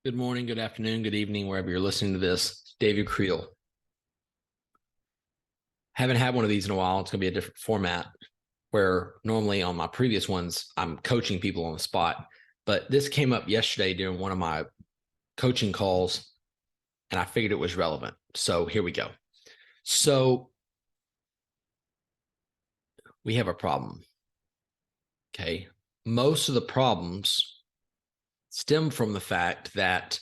Good morning, good afternoon, good evening, wherever you're listening to this. David Creel. Haven't had one of these in a while. It's going to be a different format where normally on my previous ones, I'm coaching people on the spot. But this came up yesterday during one of my coaching calls, and I figured it was relevant. So here we go. So we have a problem. Okay. Most of the problems stem from the fact that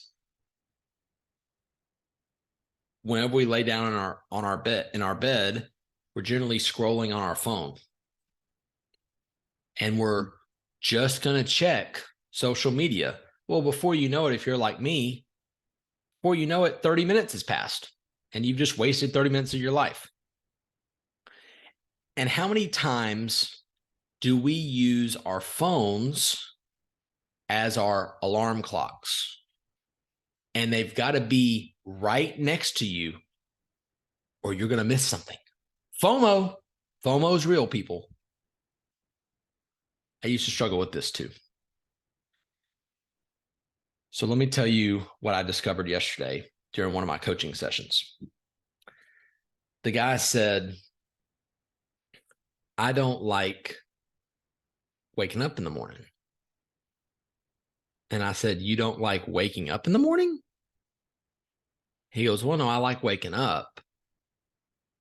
whenever we lay down on our bed, we're generally scrolling on our phone. And we're just going to check social media. Well, before you know it, if you're like me, before you know it, 30 minutes has passed and you've just wasted 30 minutes of your life. And how many times do we use our phones as our alarm clocks? And they've got to be right next to you or you're going to miss something. FOMO is real, people. I used to struggle with this too. So let me tell you what I discovered yesterday during one of my coaching sessions. The guy said, I don't like waking up in the morning. And I said, you don't like waking up in the morning? He goes, well, no, I like waking up.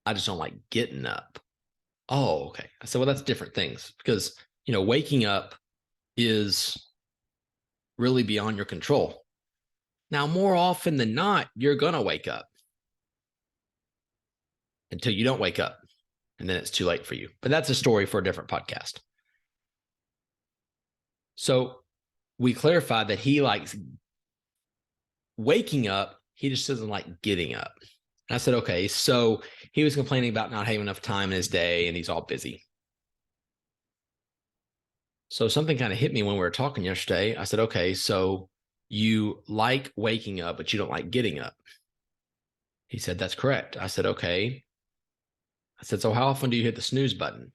I just don't like getting up. Oh, okay. I said, well, that's different things because, waking up is really beyond your control. Now, more often than not, you're going to wake up until you don't wake up. And then it's too late for you. But that's a story for a different podcast. So we clarified that he likes waking up. He just doesn't like getting up. And I said, okay. So he was complaining about not having enough time in his day and he's all busy. So something kind of hit me when we were talking yesterday. I said, okay, so you like waking up, but you don't like getting up. He said, that's correct. I said, okay. I said, so how often do you hit the snooze button?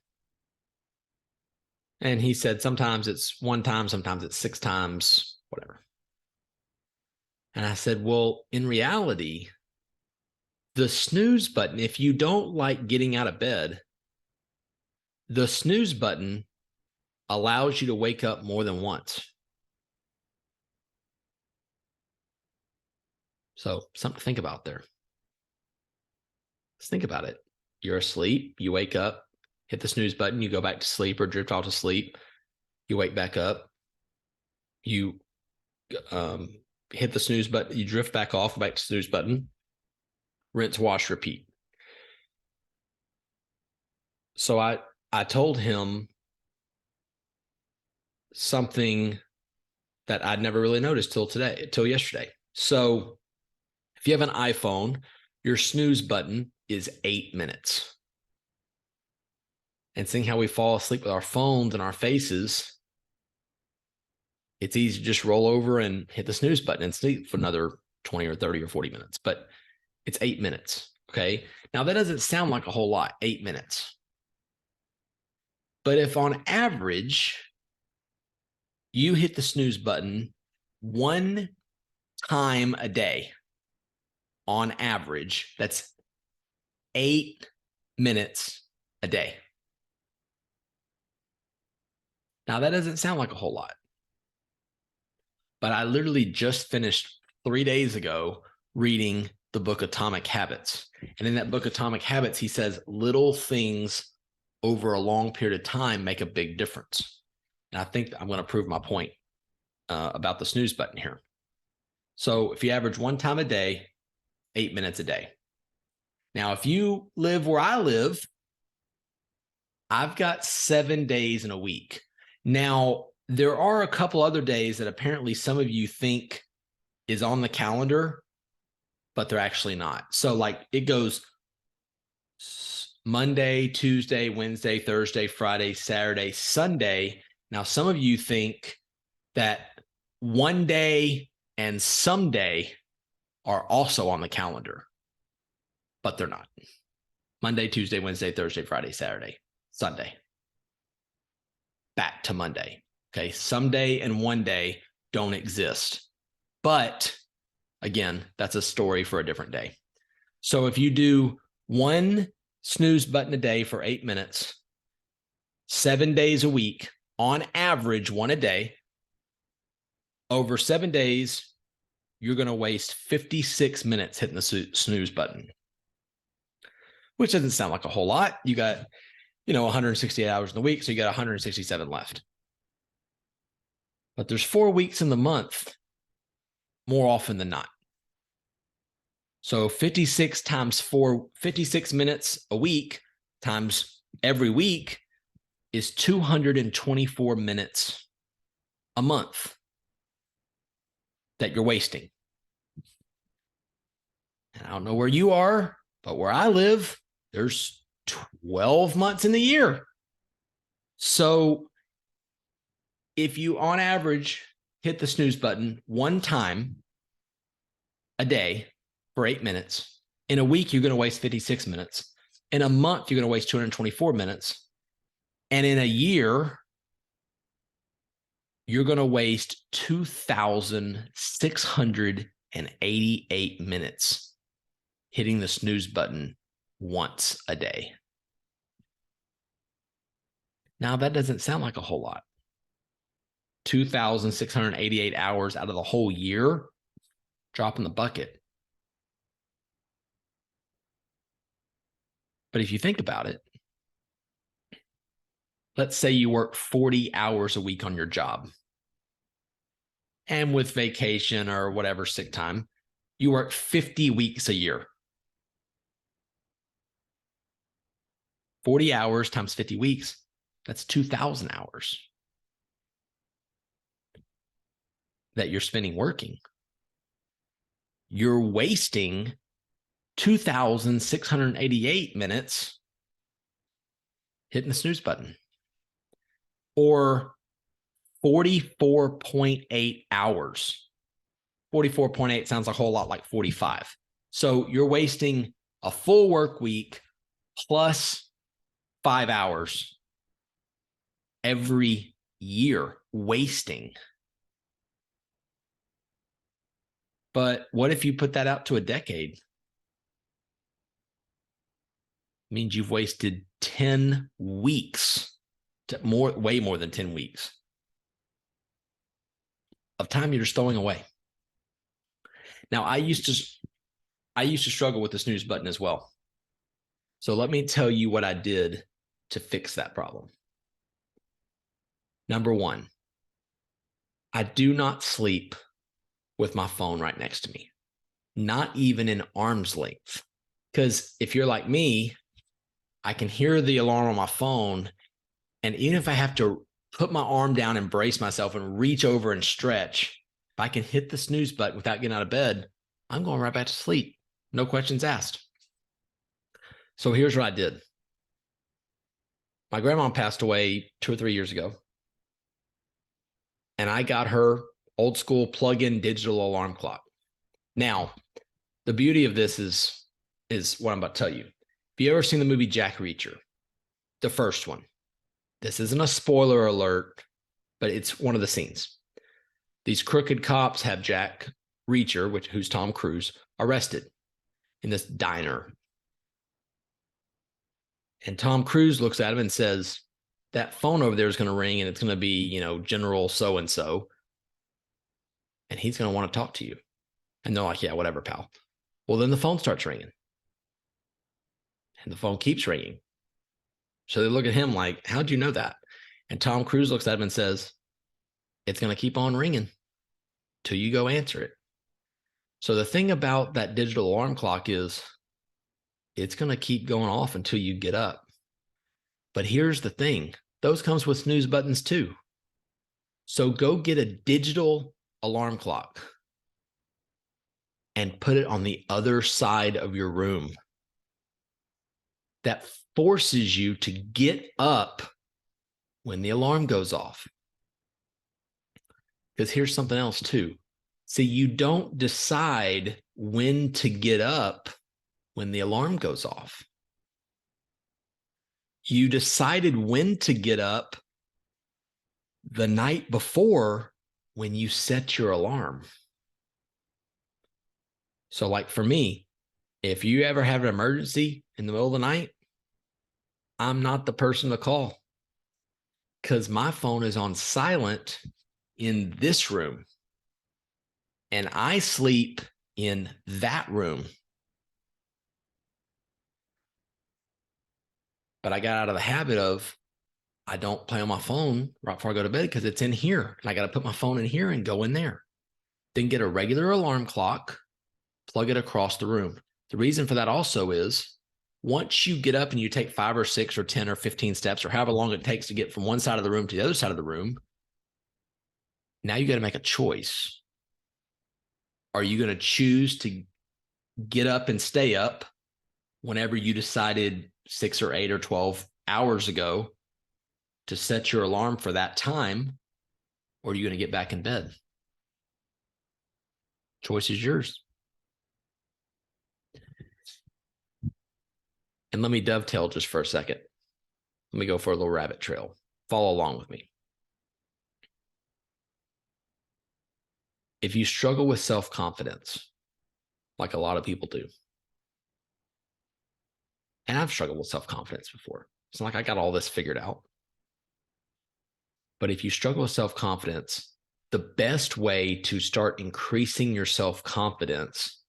And he said, sometimes it's one time, sometimes it's 6 times, whatever. And I said, well, in reality, the snooze button, if you don't like getting out of bed, the snooze button allows you to wake up more than once. So something to think about there. Let's think about it. You're asleep, you wake up, hit the snooze button, you go back to sleep or drift off to sleep. You wake back up, you hit the snooze button, you drift back off, back to snooze button, rinse, wash, repeat. So I told him something that I'd never really noticed till yesterday. So if you have an iPhone, your snooze button is 8 minutes. And seeing how we fall asleep with our phones and our faces, it's easy to just roll over and hit the snooze button and sleep for another 20 or 30 or 40 minutes. But it's 8 minutes. Okay. Now that doesn't sound like a whole lot, 8 minutes. But if on average, you hit the snooze button one time a day, on average, that's 8 minutes a day. Now, that doesn't sound like a whole lot, but I literally just finished 3 days ago reading the book Atomic Habits. And in that book, Atomic Habits, he says little things over a long period of time make a big difference. And I think I'm going to prove my point about the snooze button here. So if you average one time a day, 8 minutes a day. Now, if you live where I live, I've got 7 days in a week. Now, there are a couple other days that apparently some of you think is on the calendar, but they're actually not. So like it goes Monday, Tuesday, Wednesday, Thursday, Friday, Saturday, Sunday. Now, some of you think that one day and someday are also on the calendar, but they're not. Monday, Tuesday, Wednesday, Thursday, Friday, Saturday, Sunday. Back to Monday. Okay. Someday and one day don't exist, But again, that's a story for a different day. So if you do one snooze button a day for 8 minutes, 7 days a week, on average, one a day, over 7 days, you're going to waste 56 minutes hitting the snooze button, which doesn't sound like a whole lot. You got, 168 hours in the week, so you got 167 left. But there's 4 weeks in the month, more often than not. So 56 times 56 minutes a week times every week is 224 minutes a month that you're wasting. And I don't know where you are, but where I live, there's 12 months in the year. So if you, on average, hit the snooze button one time a day for 8 minutes, in a week, you're going to waste 56 minutes. In a month, you're going to waste 224 minutes. And in a year, you're going to waste 2,688 minutes hitting the snooze button once a day. Now, that doesn't sound like a whole lot. 2,688 hours out of the whole year, drop in the bucket. But if you think about it, let's say you work 40 hours a week on your job. And with vacation or whatever sick time, you work 50 weeks a year. 40 hours times 50 weeks, that's 2,000 hours that you're spending working. You're wasting 2,688 minutes hitting the snooze button, or 44.8 hours. 44.8 sounds a whole lot like 45. So you're wasting a full work week plus 5 hours every year wasting. But what if you put that out to a decade? It means you've wasted 10 weeks, way more than 10 weeks of time you're just throwing away. Now, I used to struggle with the snooze button as well. So let me tell you what I did to fix that problem. Number one, I do not sleep with my phone right next to me, not even in arm's length. Because if you're like me, I can hear the alarm on my phone. And even if I have to put my arm down and brace myself and reach over and stretch, if I can hit the snooze button without getting out of bed, I'm going right back to sleep. No questions asked. So here's what I did. My grandma passed away 2 or 3 years ago. And I got her old school plug-in digital alarm clock. Now, the beauty of this is what I'm about to tell you. Have you ever seen the movie Jack Reacher? The first one. This isn't a spoiler alert, but it's one of the scenes. These crooked cops have Jack Reacher, who's Tom Cruise, arrested in this diner. And Tom Cruise looks at him and says, that phone over there is going to ring and it's going to be, General so-and-so. And he's going to want to talk to you. And they're like, yeah, whatever, pal. Well, then the phone starts ringing. And the phone keeps ringing. So they look at him like, how'd you know that? And Tom Cruise looks at him and says, it's going to keep on ringing till you go answer it. So the thing about that digital alarm clock is it's going to keep going off until you get up. But here's the thing. Those comes with snooze buttons too. So go get a digital alarm clock and put it on the other side of your room. That forces you to get up when the alarm goes off. Because here's something else too. See, you don't decide when to get up when the alarm goes off. You decided when to get up the night before when you set your alarm. So like for me, if you ever have an emergency in the middle of the night, I'm not the person to call because my phone is on silent in this room and I sleep in that room. But I got out of the habit of I don't play on my phone right before I go to bed because it's in here. And I got to put my phone in here and go in there. Then get a regular alarm clock, plug it across the room. The reason for that also is once you get up and you take 5 or 6 or 10 or 15 steps or however long it takes to get from one side of the room to the other side of the room, now you got to make a choice. Are you going to choose to get up and stay up whenever you decided 6 or 8 or 12 hours ago to set your alarm for that time, or are you going to get back in bed? Choice is yours. And let me dovetail just for a second. Let me go for a little rabbit trail. Follow along with me. If you struggle with self-confidence, like a lot of people do, and I've struggled with self-confidence before, it's not like I got all this figured out. But if you struggle with self-confidence, the best way to start increasing your self-confidence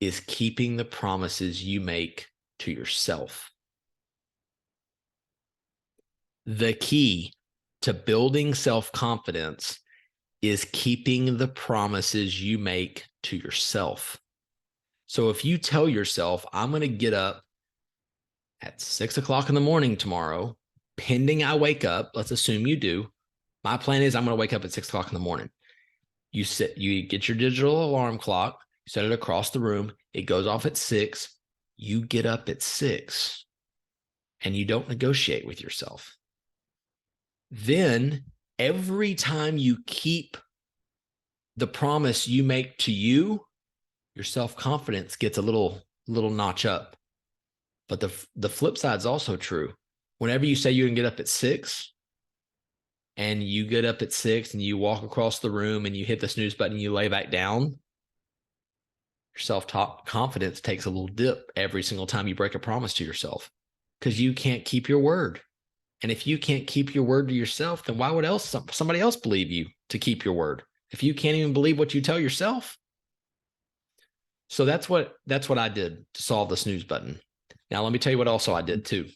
is keeping the promises you make to yourself. The key to building self-confidence is keeping the promises you make to yourself. So if you tell yourself, I'm going to get up at 6 o'clock in the morning tomorrow, pending I wake up, let's assume you do. My plan is I'm going to wake up at 6 o'clock in the morning. You get your digital alarm clock, set it across the room. It goes off at 6. You get up at 6 and you don't negotiate with yourself. Then every time you keep the promise you make to you, your self-confidence gets a little notch up. But the flip side is also true. Whenever you say you can get up at 6 and you get up at 6 and you walk across the room and you hit the snooze button and you lay back down, your self-confidence takes a little dip every single time you break a promise to yourself because you can't keep your word. And if you can't keep your word to yourself, then why would somebody else believe you to keep your word? If you can't even believe what you tell yourself. So that's what I did to solve the snooze button. Now, let me tell you what also I did too.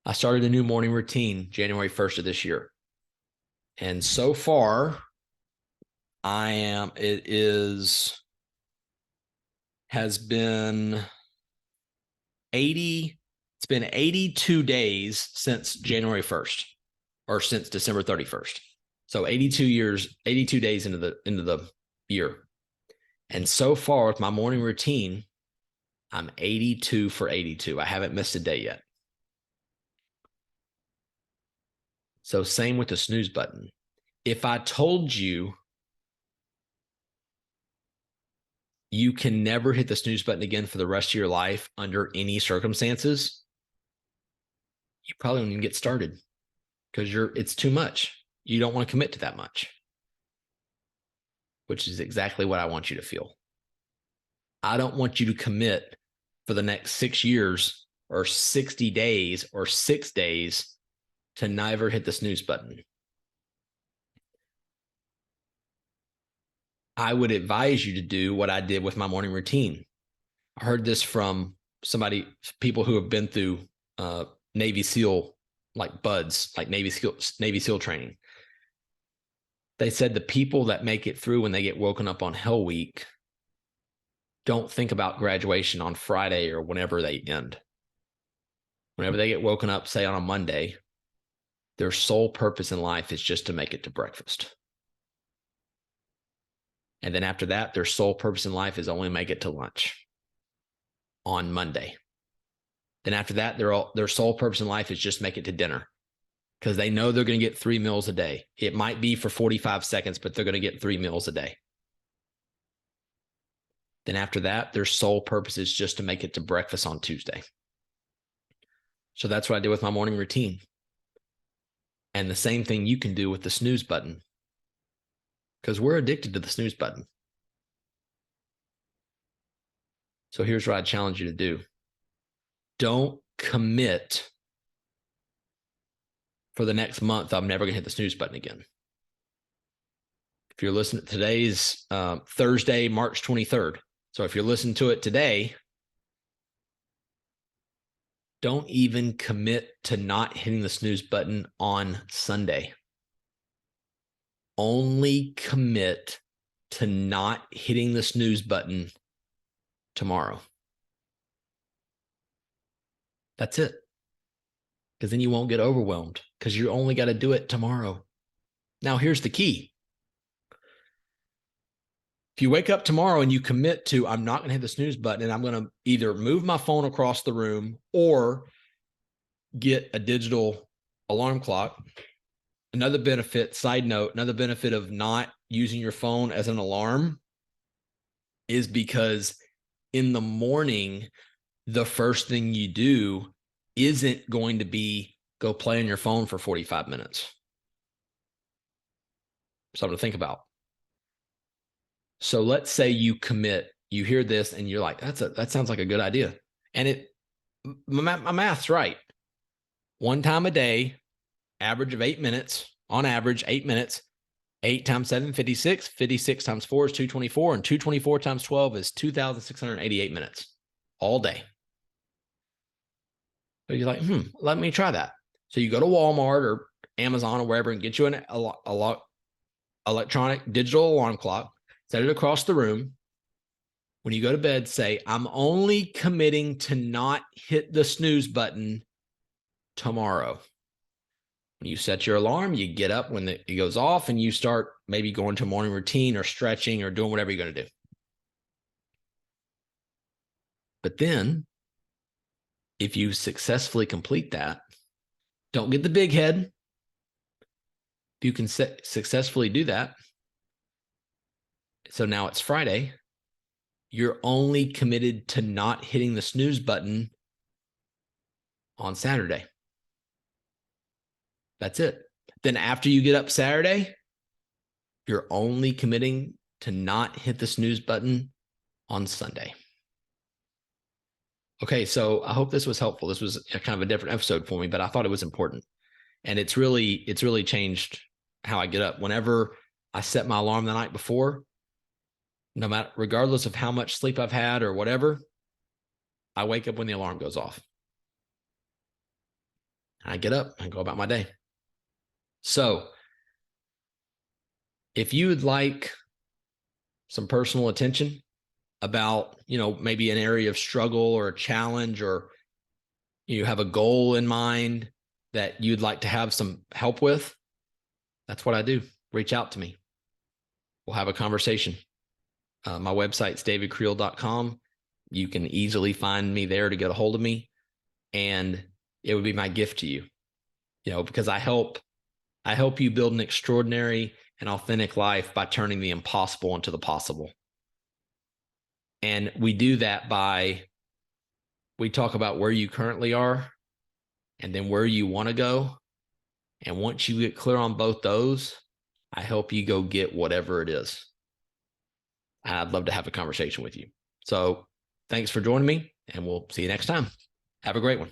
I started a new morning routine January 1st of this year. And so far, has been 82 days since January 1st or since December 31st. So 82 days into the year. And so far with my morning routine, I'm 82 for 82. I haven't missed a day yet. So same with the snooze button. If I told you you can never hit the snooze button again for the rest of your life under any circumstances, you probably won't even get started because it's too much. You don't want to commit to that much, which is exactly what I want you to feel. I don't want you to commit for the next 6 years or 60 days or 6 days to never hit the snooze button. I would advise you to do what I did with my morning routine. I heard this from people who have been through Navy SEAL, like BUDS, like Navy SEAL training. They said the people that make it through when they get woken up on Hell Week don't think about graduation on Friday or whenever they end. Whenever they get woken up, say on a Monday, their sole purpose in life is just to make it to breakfast. And then after that, their sole purpose in life is only make it to lunch on Monday. Then after that, their sole purpose in life is just make it to dinner because they know they're going to get 3 meals a day. It might be for 45 seconds, but they're going to get 3 meals a day. Then after that, their sole purpose is just to make it to breakfast on Tuesday. So that's what I did with my morning routine. And the same thing you can do with the snooze button because we're addicted to the snooze button. So here's what I challenge you to do. Don't commit for the next month. I'm never going to hit the snooze button again. If you're listening, today's Thursday, March 23rd. So if you're listening to it today, don't even commit to not hitting the snooze button on Sunday. Only commit to not hitting the snooze button tomorrow. That's it. Because then you won't get overwhelmed because you only got to do it tomorrow. Now, here's the key. If you wake up tomorrow and you commit to, I'm not going to hit the snooze button and I'm going to either move my phone across the room or get a digital alarm clock. Another benefit, side note, another benefit of not using your phone as an alarm is because in the morning, the first thing you do isn't going to be go play on your phone for 45 minutes. Something to think about. So let's say you commit, you hear this and you're like, that sounds like a good idea. And my math's right. One time a day, average of 8 minutes, on average, 8 minutes, 8 times 7, 56, 56 times 4 is 224, and 224 times 12 is 2,688 minutes all day. So you're like, let me try that. So you go to Walmart or Amazon or wherever and get you an electronic digital alarm clock, set it across the room. When you go to bed, say, I'm only committing to not hit the snooze button tomorrow. When you set your alarm, you get up when it goes off and you start maybe going to a morning routine or stretching or doing whatever you're going to do. But then if you successfully complete that, don't get the big head. If you can successfully do that, so now it's Friday, you're only committed to not hitting the snooze button on Saturday. That's it. Then after you get up Saturday, you're only committing to not hit the snooze button on Sunday. Okay, so I hope this was helpful. This was kind of a different episode for me, but I thought it was important. And it's really changed how I get up. Whenever I set my alarm the night before, no matter, regardless of how much sleep I've had or whatever, I wake up when the alarm goes off. I get up and go about my day. So if you would like some personal attention about, maybe an area of struggle or a challenge, or you have a goal in mind that you'd like to have some help with, that's what I do. Reach out to me. We'll have a conversation. My website's davidcreel.com. You can easily find me there to get a hold of me. And it would be my gift to you, because I help you build an extraordinary and authentic life by turning the impossible into the possible. And we do that we talk about where you currently are and then where you want to go. And once you get clear on both those, I help you go get whatever it is. I'd love to have a conversation with you. So thanks for joining me, and we'll see you next time. Have a great one.